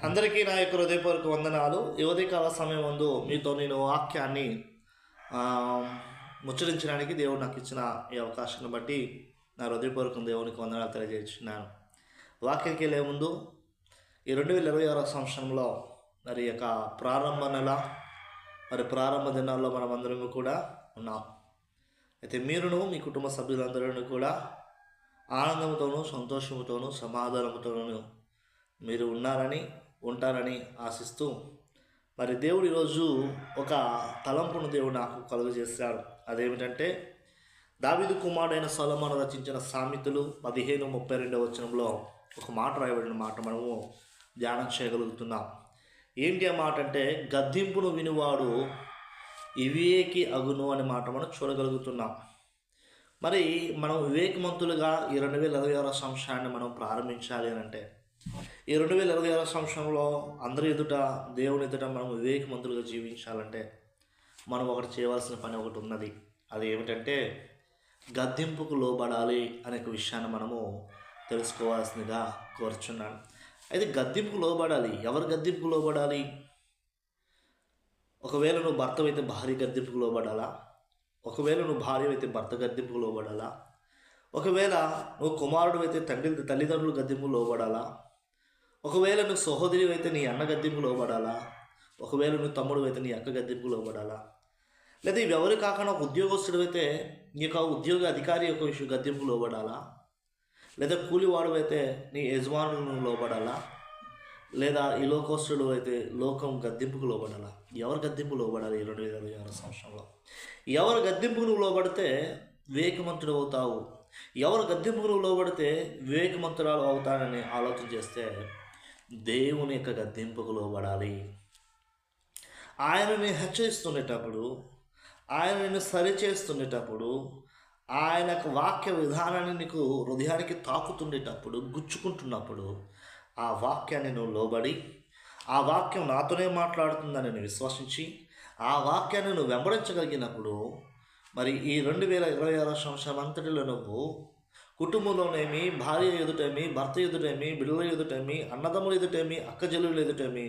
అందరికీ నా యొక్క హృదయపూర్వక వందనాలు. ఈ ఉదయకాల సమయం ముందు మీతో నేను వాక్యాన్ని ఆ, ముచ్చరించడానికి దేవుడు నాకు ఇచ్చిన ఈ అవకాశాన్ని బట్టి నా హృదయపూర్వక దేవునికి వందనాలు తెలియజేస్తున్నాను. వాక్యానికి వెళ్ళే ముందు ఈ 2026 సంవత్సరంలో మరి యొక్క ప్రారంభ నెల, మరి ప్రారంభ దినాల్లో మనం అందరం కూడా ఉన్నాం. అయితే మీరును మీ కుటుంబ సభ్యులందరూ కూడా ఆనందంతోనూ సంతోషంతోనూ సమాధానంతోనూ మీరు ఉంటారని ఆశిస్తూ, మరి దేవుడు ఈరోజు ఒక తలంపును దేవుడు నాకు కలుగజేశాడు. అదేమిటంటే దావీదు కుమారుడైన సొలొమోను రచించిన సామెతలు 15:32 వచనంలో ఒక మాట రాయబడిన మాట మనము ధ్యానం చేయగలుగుతున్నాం. ఏంటి ఆ మాట అంటే, గద్దింపును వినివాడు వివేకి అగును అనే మాట మనం చూడగలుగుతున్నాం. మరి మనం వివేకవంతులుగా ఈ 2026 సంవత్సరాన్ని మనం ప్రారంభించాలి అని అంటే, ఈ 2026 సంవత్సరంలో అందరి ఎదుట, దేవుని ఎదుట మనం వివేకవంతులుగా జీవించాలంటే మనం ఒకటి చేయవలసిన పని ఒకటి ఉన్నది. అది ఏమిటంటే గద్దింపుకు లోబడాలి అనే విషయాన్ని మనము తెలుసుకోవాల్సిందిగా కోరుచున్నాను. అయితే గద్దింపుకు లోబడాలి. ఎవరు గద్దింపుకు లోబడాలి? ఒకవేళ నువ్వు భర్తవైతే భార్య గద్దింపుకు లోబడాలా? ఒకవేళ నువ్వు భార్య అయితే భర్త గద్దింపుకు లోబడాలా? ఒకవేళ నువ్వు కుమారుడు అయితే తల్లిదండ్రులు గద్దింపుకు లోబడాలా? ఒకవేళ నువ్వు సహోదరి అయితే నీ అన్న గద్దింపు లోబడాలా? ఒకవేళ నువ్వు తమ్ముడు అయితే నీ అక్క గద్దింపు లోబడాలా? లేదా ఇవి ఎవరు కాకుండా ఒక ఉద్యోగస్తుడు అయితే నీ యొక్క ఉద్యోగ అధికారి యొక్క విషయం గద్దింపు లోబడాలా? లేదా కూలివాడు అయితే నీ యజమానులను లోబడాలా? లేదా ఈ లోకస్తుడు అయితే లోకం గద్దింపుకు లోబడాలా? ఎవరు గద్దింపు లోబడాలి? 2026 సంవత్సరంలో ఎవరు గద్దింపుకు నువ్వు లోబడితే వివేకవంతుడు అవుతావు, ఎవరు గద్దింపుకు నువ్వు లోబడితే వివేకవంతురాలు అవుతానని ఆలోచన చేస్తే దేవుని యొక్క గద్దింపుకు లోబడాలి. ఆయనని హెచ్చరిస్తుండేటప్పుడు, ఆయన నిన్ను సరిచేస్తుండేటప్పుడు, ఆయన యొక్క వాక్య విధానాన్ని నీకు హృదయానికి తాకుతుండేటప్పుడు, గుచ్చుకుంటున్నప్పుడు ఆ వాక్యాన్ని నువ్వు లోబడి, ఆ వాక్యం నాతోనే మాట్లాడుతుందని నేను విశ్వసించి ఆ వాక్యాన్ని నువ్వు వెంబడించగలిగినప్పుడు, మరి ఈ 2026 సంవత్సరం అంతటిలో నువ్వు కుటుంబంలోనేమి, భార్య ఎదుటేమి, భర్త ఎదుటేమి, బిడ్డల ఎదుటేమి, అన్నదమ్ముల ఎదుటేమి, అక్కజల్లుల ఎదుటేమి,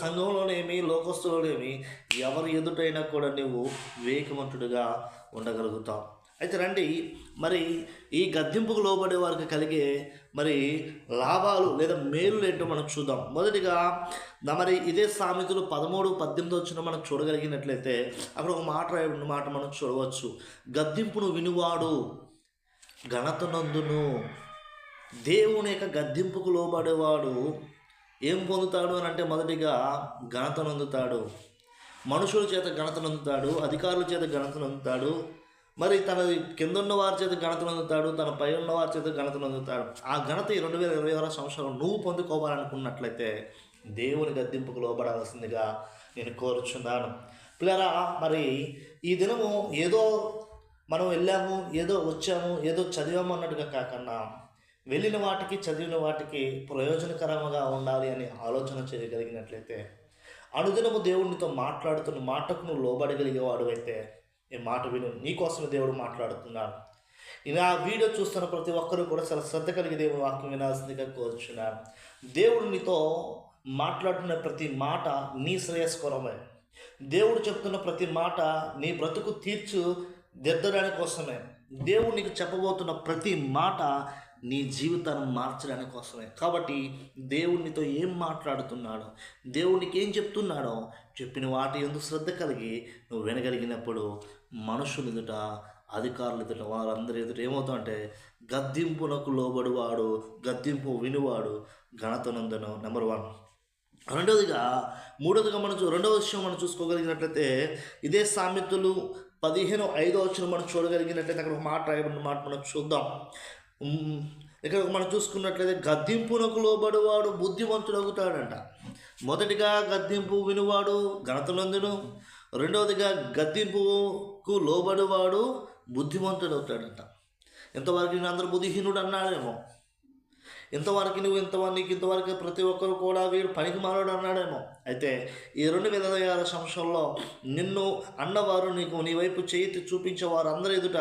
సంఘంలోనేమి, లోకస్తులోనేమి, ఎవరి ఎదుటైనా కూడా నువ్వు వివేకవంతుడిగా ఉండగలుగుతావు. అయితే రండి, మరి ఈ గద్దింపుకు లోబడే వారికి కలిగే మరి లాభాలు లేదా మేలు ఏంటో మనం చూద్దాం. మొదటిగా మరి ఇదే సామెతలు 13-18 వచ్చిన మనం చూడగలిగినట్లయితే అక్కడ ఒక మాట రాయబడిన మాట మనం చూడవచ్చు. గద్దింపును వినువాడు ఘనతనందును. దేవుని యొక్క గద్దింపుకు లోబడేవాడు ఏం పొందుతాడు అని అంటే, మొదటిగా ఘనతనందుతాడు. మనుషుల చేత ఘనతనందుతాడు, అధికారుల చేత ఘనతనందుతాడు, మరి తన కింద ఉన్న వారి చేత ఘనతనందుతాడు, తన పై ఉన్న వారి చేత ఘనతనందుతాడు. ఆ ఘనత ఈ 2026 సంవత్సరం నువ్వు పొందుకోవాలనుకున్నట్లయితే దేవుని గద్దింపుకు లోబడాల్సిందిగా నేను కోరుచున్నాను. పిల్లరా, మరి ఈ దినము ఏదో మనం వెళ్ళాము, ఏదో వచ్చాము, ఏదో చదివాము అన్నట్టుగా కాకుండా వెళ్ళిన వాటికి, చదివిన వాటికి ప్రయోజనకరంగా ఉండాలి అని ఆలోచన చేయగలిగినట్లయితే, అనుదినము దేవునితో మాట్లాడుతున్న మాటకు నువ్వు లోబడగలిగేవాడు అయితే ఈ మాట విను. నీకోసమే దేవుడు మాట్లాడుతున్నాడు. ఇలా వీడియో చూస్తున్న ప్రతి ఒక్కరూ కూడా చాలా శ్రద్ధ కలిగి దేవుని వాక్యం వినాల్సిందిగా కోరుచున్నాను. దేవుడు నీతో మాట్లాడుతున్న ప్రతి మాట నీ శ్రేయస్కరమే. దేవుడు చెప్తున్న ప్రతి మాట నీ బ్రతుకు దిద్దడానికి కోసమే. దేవుడు నీకు చెప్పబోతున్న ప్రతి మాట నీ జీవితాన్ని మార్చడానికి కోసమే. కాబట్టి దేవునితో ఏం మాట్లాడుతున్నాడో, దేవునికి ఏం చెప్తున్నాడో చెప్పిన వాటి యందు శ్రద్ధ కలిగి నువ్వు వినగలిగినప్పుడు మనుషులు ఎదుట, అధికారులు ఎదుట, వారందరి ఎదుట ఏమవుతావు అంటే గద్దింపునకు లోబడువాడు, గద్దింపు వినువాడు ఘనతనందును. నెంబర్ 1. మూడవదిగా రెండవ విషయం మనం చూసుకోగలిగినట్లయితే ఇదే సామెతలు 15:5 మనం చూడగలిగినట్లయితే అక్కడ ఒక మాట రాయబడిన మాట మనం చూద్దాం. ఇక్కడ మనం చూసుకున్నట్లయితే గద్దింపునకు లోబడువాడు బుద్ధిమంతుడు అవుతాడంట. మొదటిగా గద్దింపు వినువాడు ఘనతనందును, రెండవదిగా గద్దింపుకు లోబడువాడు బుద్ధిమంతుడు అవుతాడంట. ఎంతవరకు నేను అందరూ బుద్ధిహీనుడు అన్నాడేమో, ఇంతవరకు ప్రతి ఒక్కరు కూడా వీడు పనికి మారాడు అన్నాడేమో. అయితే ఈ 2026 సంవత్సరంలో నిన్ను అన్నవారు నీ వైపు చేయి చూపించే వారు అందరి ఎదుట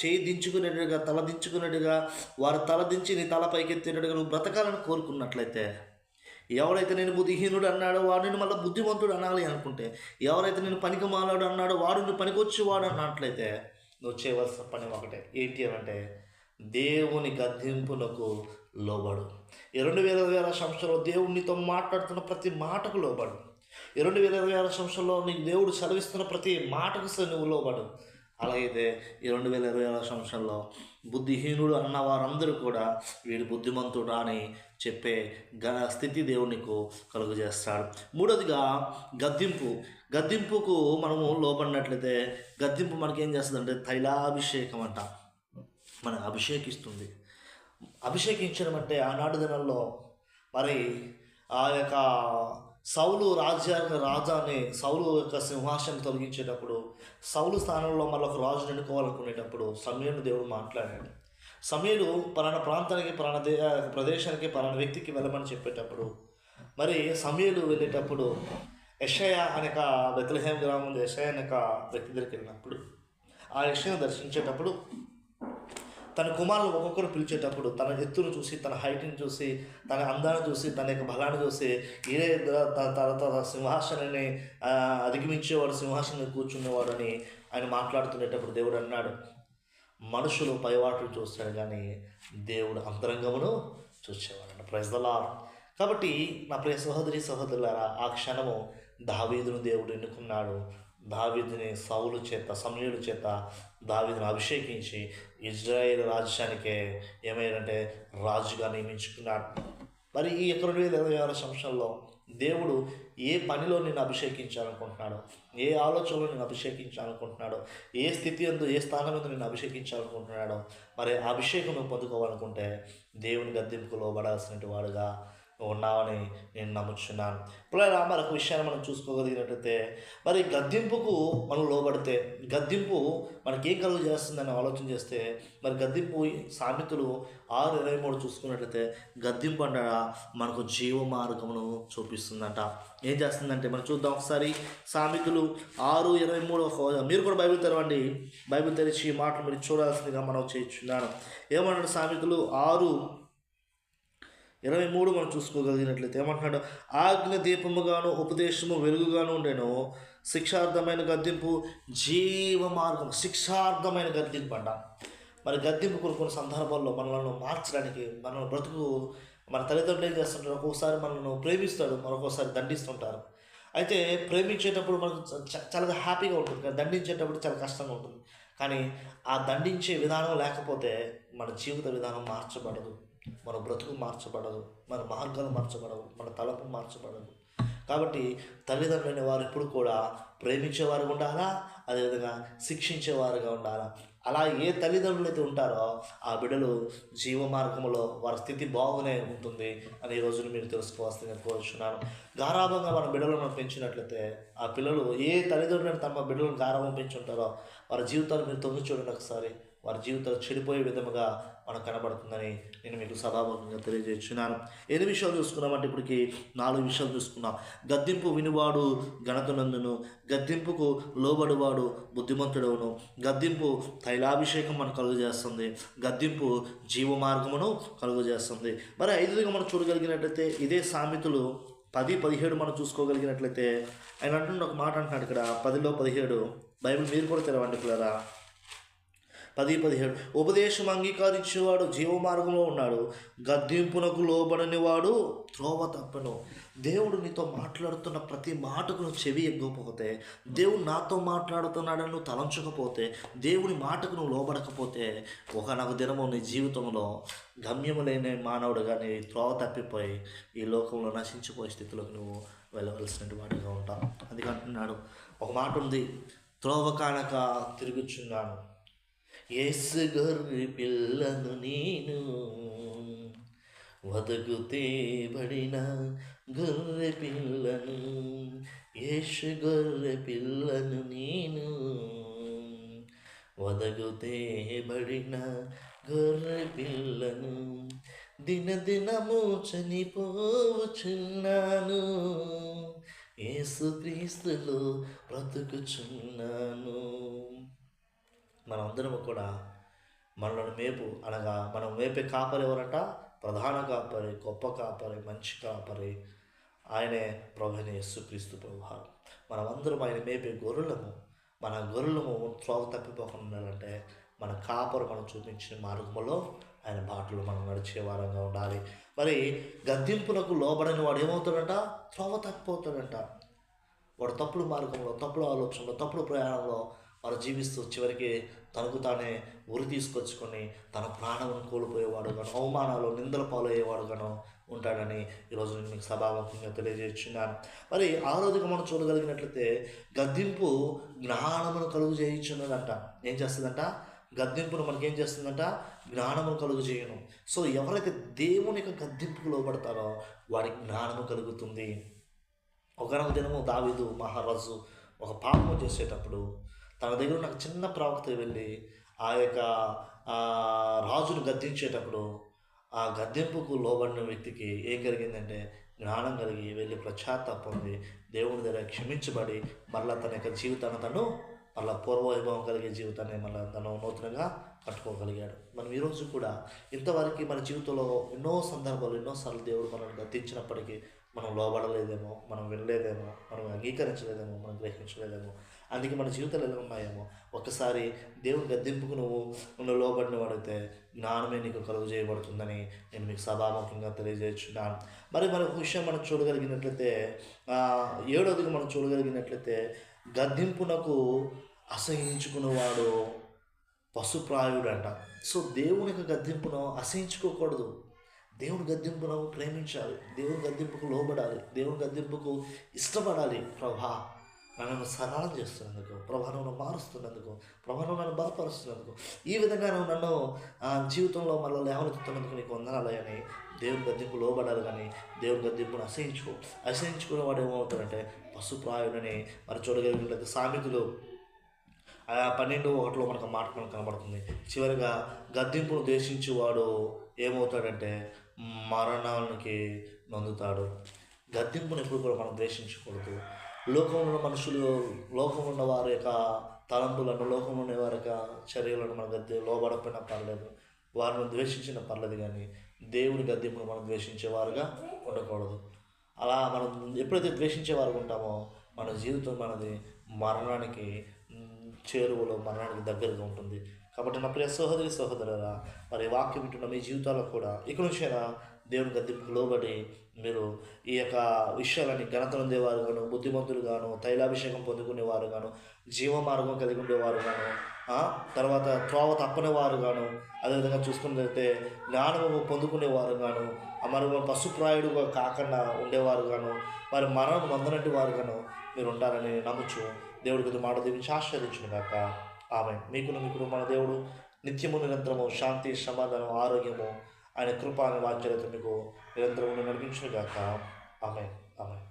చేయి దించుకునేట్టుగా, తల దించుకునేట్టుగా, వారు తల దించి నీ తల పైకెత్తేటట్టుగా నువ్వు బ్రతకాలని కోరుకున్నట్లయితే ఎవరైతే నేను బుద్ధిహీనుడు అన్నాడో వాడు నేను మళ్ళీ బుద్ధిమంతుడు అనాలి అనుకుంటే, ఎవరైతే నేను పనికి మాలాడు అన్నాడో వాడు నువ్వు పనికొచ్చేవాడు అన్నట్లయితే నువ్వు చేయవలసిన పని ఒకటే. ఏంటి అంటే దేవుని గద్దింపులకు లోబడు. ఈ 2026 సంవత్సరంలో దేవుడు నీతో మాట్లాడుతున్న ప్రతి మాటకు లోబడు. ఈ 2026 సంవత్సరంలో నీకు దేవుడు సెలవిస్తున్న ప్రతి మాటకు నువ్వు లోబడు. అలాగైతే ఈ 2026 సంవత్సరంలో బుద్ధిహీనుడు అన్న వారందరూ కూడా వీడు బుద్ధిమంతుడా అని చెప్పే స్థితి దేవుడు నీకు కలుగజేస్తాడు. మూడోదిగా గద్దింపుకు మనము లోబడినట్లయితే గద్దింపు మనకేం చేస్తుందంటే తైలాభిషేకం అంట, మన అభిషేకిస్తుంది. అభిషేకించడం అంటే ఆనాటి దినాల్లో మరి ఆ యొక్క సౌలు రాజాని సౌలు యొక్క సింహాసనం తొలగించేటప్పుడు, సౌలు స్థానంలో మళ్ళీ ఒక రాజును ఎన్నుకోవాలనుకునేటప్పుడు సమూయేలును దేవుడు మాట్లాడాడు. సమూయేలు పలానా ప్రాంతానికి, పలానా ప్రదేశానికి, పలానా వ్యక్తికి వెళ్ళమని చెప్పేటప్పుడు, మరి సమూయేలు వెళ్ళేటప్పుడు యెషయా అనే బెత్లెహేం గ్రామంలో యెషయా అనే వ్యక్తి దగ్గరికి వెళ్ళినప్పుడు, ఆ యెషయాను దర్శించేటప్పుడు తన కుమారులు ఒక్కొక్కరు పిలిచేటప్పుడు తన ఎత్తును చూసి, తన హైట్ని చూసి, తన అందాన్ని చూసి, తన యొక్క బలాన్ని చూసి ఈయనే తన సింహాసనాన్ని అధిగమించేవాడు, సింహాసనం కూర్చునేవాడు అని ఆయన మాట్లాడుతునేటప్పుడు దేవుడు అన్నాడు, మనుషులు పైవాటులు చూస్తాడు కానీ దేవుడు అంతరంగమును చూసేవాడు. Praise the Lord. కాబట్టి నా ప్రియ సహోదరులారా, ఆ క్షణము దావీదును దేవుడు ఎన్నుకున్నాడు. దావీదుని సమూయేలు చేత దావీదును అభిషేకించి ఇజ్రాయేల్ రాజ్యానికే ఏమైందంటే రాజుగా నియమించుకున్నాడు. మరి ఈ 2026 సంవత్సరంలో దేవుడు ఏ పనిలో నేను అభిషేకించాలనుకుంటున్నాడో, ఏ ఆలోచనలో నేను అభిషేకించాలనుకుంటున్నాడో, ఏ స్థితి ఎందు, ఏ స్థానం ఎందు నేను అభిషేకించాలనుకుంటున్నాడో, మరి ఆ అభిషేకం పొందుకోవాలనుకుంటే దేవుని గద్దింపుకు లోబడాల్సిన వాడుగా ఉన్నామని నేను నమ్ముచున్నాను. ఇప్పుడు మరొక విషయాన్ని మనం చూసుకోగలిగినట్లయితే, మరి గద్దింపుకు మనం లోబడితే గద్దింపు మనకేం కలుగు చేస్తుందని ఆలోచన చేస్తే, మరి గద్దింపు సామెతలు 6:23 చూసుకున్నట్లయితే గద్దింపు అంట మనకు జీవ మార్గమును చూపిస్తుందంట. ఏం చేస్తుందంటే మనం చూద్దాం ఒకసారి. సామెతలు 6:23 మీరు కూడా బైబిల్ తెరవండి. బైబిల్ తెరిచి ఈ మాటలు మీరు చూడాల్సిందిగా మనం చేయించున్నాను. ఏమన్నాడు సామెతలు 6:23 మనం చూసుకోగలిగినట్లయితే ఏమంటున్నాడు, ఆజ్ఞ దీపముగాను ఉపదేశము వెలుగుగాను ఉండేను, శిక్షార్థమైన గద్దింపు జీవ మార్గం. శిక్షార్థమైన గద్దింపు అంట. మరి గద్దింపు కొన్ని సందర్భాల్లో మనల్ని మార్చడానికి, మన బ్రతుకు, మన తల్లిదండ్రులు ఏం చేస్తుంటారు, ఒక్కోసారి మనల్ని ప్రేమిస్తాడు, మరొకసారి దండిస్తుంటారు. అయితే ప్రేమించేటప్పుడు మనకు చాలా హ్యాపీగా ఉంటుంది, కానీ దండించేటప్పుడు చాలా కష్టంగా ఉంటుంది. కానీ ఆ దండించే విధానం లేకపోతే మన జీవిత విధానం మార్చబడదు, మన బ్రతుకు మార్చబడదు, మన మార్గాలు మార్చబడవు, మన తలపు మార్చబడదు. కాబట్టి తల్లిదండ్రులైన వారు ఎప్పుడు కూడా ప్రేమించేవారుగా ఉండాలా, అదేవిధంగా శిక్షించేవారుగా ఉండాలా. అలా ఏ తల్లిదండ్రులు అయితే ఉంటారో ఆ బిడ్డలు జీవ మార్గంలో వారి స్థితి బాగునే ఉంటుంది అని ఈ రోజున మీరు తెలుసుకోవాల్సిందిగా కోరుచున్నాను. గారాభంగా మన బిడ్డలను పెంచినట్లయితే ఆ పిల్లలు ఏ తల్లిదండ్రులను తమ బిడ్డలను గారాభం పెంచుంటారో వారి జీవితాలు మీరు తొంగి చూడండి ఒకసారి, వారి జీవితాలు చెడిపోయే విధముగా మనకు కనబడుతుందని నేను మీకు సభాముఖంగా తెలియజేస్తున్నాను. 8 విషయాలు చూసుకున్నామంటే ఇప్పటికి 4 విషయాలు చూసుకున్నాం. గద్దింపు వినివాడు ఘనతనందును, గద్దింపుకు లోబడివాడు బుద్ధిమంతుడవును, గద్దింపు తైలాభిషేకం మనకు కలుగజేస్తుంది, గద్దింపు జీవ మార్గమును కలుగజేస్తుంది. మరి 5గా మనం చూడగలిగినట్లయితే ఇదే సామెతలు 10:17 మనం చూసుకోగలిగినట్లయితే ఆయన అంటున్న ఒక మాట అంటున్నాడు ఇక్కడ 10:17. బైబిల్ మీరు కూడా తెరవండి పిల్లరా. 10:17 ఉపదేశం అంగీకరించేవాడు జీవ మార్గంలో ఉన్నాడు, గద్దింపునకు లోబడని వాడు త్రోవ తప్పను. దేవుడు నీతో మాట్లాడుతున్న ప్రతి మాటకు నువ్వు చెవి ఎగ్గకపోతే, దేవుడు నాతో మాట్లాడుతున్నాడని నువ్వు తలంచకపోతే, దేవుని మాటకు నువ్వు లోబడకపోతే, ఒకనొక దినము నీ జీవితంలో గమ్యము లేని మానవుడుగా నీ త్రోవ తప్పిపోయి ఈ లోకంలో నశించిపోయే స్థితిలోకి నువ్వు వెళ్ళవలసిన వాడిగా ఉంటావు. అందుకంటున్నాడు, ఒక మాట ఉంది, త్రోవ కానక తిరుగుచున్నాను, యేసు గొర్రె పిల్లను నేను, వదగుతే బడిన గొర్రె పిల్లను, యేసు గొర్రె పిల్లను నేను, వదగుతే బడిన గొర్రె పిల్లను, దినదినము చనిపోవచున్నాను, యేసుక్రీస్తులో బ్రతుకుచున్నాను. మనందరము కూడా మనల్ని మేపు అనగా మనం మేపే కాపరి ఎవరంట? ప్రధాన కాపరి, గొప్ప కాపరి, మంచి కాపరి ఆయనే ప్రభువైన యేసుక్రీస్తు ప్రభువారు. మనమందరం ఆయన మేపే గొర్రెలము. మన గొర్రెలము త్రోవ తప్పిపోకుండా ఉండాలంటే మన కాపరు మనం చూపించిన మార్గంలో ఆయన బాటలో మనం నడిచే వారంగా ఉండాలి. మరి గద్దింపునకు లోబడని వాడు ఏమవుతాడంట? త్రోవ తప్పిపోతాడంట. వాడు తప్పుడు మార్గంలో, తప్పుడు ఆలోచనలో, తప్పుడు ప్రయాణంలో వారు జీవిస్తూ చివరికి తనకు తానే ఉరి తీసుకొచ్చుకొని తన ప్రాణమును కోల్పోయేవాడుగాను, అవమానాలు నిందల పాలయ్యేవాడుగాను ఉంటాడని ఈరోజు నేను మీకు సభాముఖంగా తెలియజేస్తున్నాను. మరి ఆ రోజుగా మనం చూడగలిగినట్లయితే గద్దింపు జ్ఞానమును కలుగు చేయించున్నదంట. ఏం చేస్తుందంట? గద్దింపును మనకేం చేస్తుందంట? జ్ఞానము కలుగు చేయను. సో ఎవరైతే దేవుని యొక్క గద్దింపుకు లోబడతారో వాడికి జ్ఞానము కలుగుతుంది. ఒకనొక దినము దావీదు మహారాజు ఒక పాపము చేసేటప్పుడు తన దగ్గర ఉన్న చిన్న ప్రవక్త వెళ్ళి ఆ యొక్క రాజును గద్దించేటప్పుడు ఆ గద్దింపుకు లోబడిన వ్యక్తికి ఏం కలిగిందంటే జ్ఞానం కలిగి వెళ్ళి పశ్చాత్తాపం పొంది దేవుని దగ్గర క్షమించబడి మళ్ళీ తన యొక్క జీవితాన్ని తను మళ్ళీ పూర్వవైభవం కలిగే జీవితాన్ని మళ్ళీ తను నూతనంగా కట్టుకోగలిగాడు. మనం ఈరోజు కూడా ఇంతవరకు మన జీవితంలో ఎన్నో సందర్భాలు ఎన్నోసార్లు దేవుడు మనల్ని గద్దించినప్పటికీ మనం లోబడలేదేమో, మనం వినలేదేమో, మనం అంగీకరించలేదేమో, మనం గ్రహించలేదేమో, అందుకే మన జీవితాలు ఎలా ఉన్నాయేమో. ఒకసారి దేవుని గద్దింపుకు నువ్వు లోబడిన వాడితే జ్ఞానమే నీకు కలుగు చేయబడుతుందని నేను మీకు సభాముఖంగా తెలియజేస్తున్నాను. మరి ఒక విషయం మనం చూడగలిగినట్లయితే 7వదిగా మనం చూడగలిగినట్లయితే గద్దింపునకు అసహించుకునేవాడు పశుప్రాయుడంట. సో దేవుని యొక్క గద్దింపును అసహించుకోకూడదు. దేవుని గద్దింపును ప్రేమించాలి, దేవుని గద్దింపుకు లోబడాలి, దేవుని గద్దింపుకు ఇష్టపడాలి. ప్రభా నన్ను సరళం చేస్తున్నందుకు, ప్రభా నన్ను మారుస్తున్నందుకు, ప్రభా నన్ను బలపరుస్తున్నందుకు, ఈ విధంగా నువ్వు నన్ను జీవితంలో మళ్ళీ లేవనెత్తుతున్నందుకు నీకు వందనాలు అని దేవుని గద్దింపు లోబడాలి. కానీ దేవుని గద్దింపును అసహించుకునే వాడు ఏమవుతాడంటే పశుప్రాయుడని మరి చూడగలిగినట్లయితే సామెతలు 12:1 మనకు మాట మనకు కనబడుతుంది. చివరిగా గద్దింపును ద్వేషించేవాడు ఏమవుతాడంటే మరణానికి నొందుతాడు. గద్దింపును ఎప్పుడు కూడా మనం ద్వేషించకూడదు. లోకంలో ఉన్న మనుషులు, లోకంలో ఉన్న వారి యొక్క తలంపులను, లోకంలో ఉన్న వారి యొక్క చర్యలను మన లోబడకపోయినా పర్లేదు, వారిని ద్వేషించిన పర్లేదు, కానీ దేవుని గద్దింపును మనం ద్వేషించేవారుగా ఉండకూడదు. అలా మనం ఎప్పుడైతే ద్వేషించేవారు ఉంటామో మన జీవితం మనది మరణానికి చేరువలో, మరణానికి దగ్గరగా ఉంటుంది. కాబట్టి నా ప్రియ సహోదరి సహోదరులారా, మరి వాక్యం వింటున్న మీ జీవితాల్లో కూడా ఇక నుంచైనా దేవుని గద్దింపుకు లోబడి మీరు ఈ యొక్క విషయాలని ఘనత ఉండేవారు గాను, బుద్ధిమంతులు గాను, తైలాభిషేకం పొందుకునేవారు గాను, జీవ మార్గం కలిగి ఉండేవారు గాను, తర్వాత త్రోవ తప్పనివారు గాను, అదేవిధంగా చూసుకున్నట్లయితే జ్ఞానము పొందుకునేవారు గాను, మరి పశుప్రాయుడుగా కాకుండా ఉండేవారు గాను, మరి మరణం నొందనటి వారు గాను మీరు ఉంటారని నమ్ముచు దేవుడికి మాట దీవించి ఆశీర్వదించును గాక. ఆమేన్. మీకును మీ కుటుంబ దేవుడు నిత్యము నిరంతరము శాంతి, సమాధానం, ఆరోగ్యము, ఆయన కృప అనే వాక్యాలతో మీకు నిరంతరము నడిపించును గాక. ఆమేన్. ఆమేన్.